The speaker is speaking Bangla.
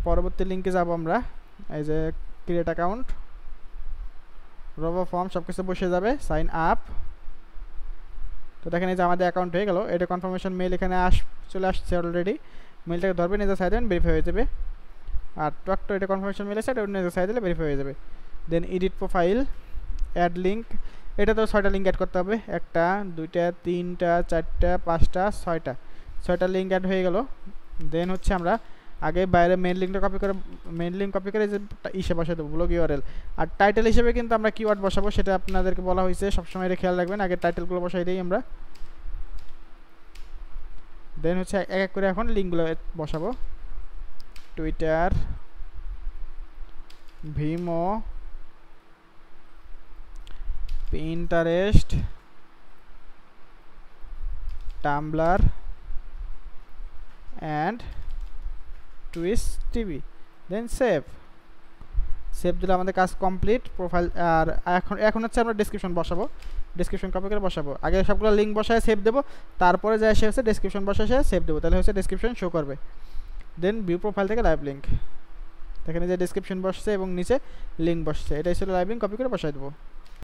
পরবর্তী লিঙ্কে যাব আমরা। এই যে ক্রিয়েট অ্যাকাউন্ট, রোবো ফর্ম সব কিছু বসে যাবে, সাইন আপ। তো দেখেন এই যে আমাদের অ্যাকাউন্ট হয়ে গেল। এটা কনফার্মেশন মেল এখানে চলে আসছে অলরেডি। মেলটাকে ধরবেন, নিজের সাইড দেবেন, ভেরিফাই হয়ে যাবে। আর টক এটা কনফার্মেশন মেল আছে, এটা নিজের সাইড দিলে ভেরিফাই হয়ে যাবে। দেন এডিট প্রোফাইল, অ্যাড লিঙ্ক। এটা তো 6টা লিঙ্ক অ্যাড করতে হবে, 1টা 2টা 3টা 4টা 5টা 6টা লিঙ্ক অ্যাড হয়ে গেল। দেন হচ্ছে আমরা আগে বাইরে মেন লিঙ্কটা কপি করে যে ইসে বসাই দেবো, ব্লগ ইউআরএল। আর টাইটেল হিসেবে কিন্তু আমরা কিওয়ার্ড বসাবো, সেটা আপনাদেরকে বলা হয়েছে, সবসময় এটা খেয়াল রাখবেন। আগে টাইটেলগুলো বসাই দিই আমরা। দেন হচ্ছে এক এক করে এখন লিঙ্কগুলো বসাবো। Twitter, Vimeo, Pinterest, Tumblr and twist TV. Then save দিলে আমাদের কাজ কমপ্লিট। প্রোফাইল আর এখন হচ্ছে আমরা ডেসক্রিপশন বসাবো, ডেসক্রিপশন কপি করে বসাবো। আগে সবগুলো লিঙ্ক বসায় সেভ দেবো, তারপরে যা এসে হচ্ছে ডেসক্রিপশন বসায় সেভ দেবো, তাহলে হচ্ছে ডেসক্রিপশন শো করবে। দেন ভিউ প্রোফাইল থেকে লাইভ লিঙ্ক, এখানে যে ডেসক্রিপশন বসছে এবং নিচে লিঙ্ক বসছে, এটাই ছিল লাইভ লিঙ্ক, কপি করে বসাই দেবো।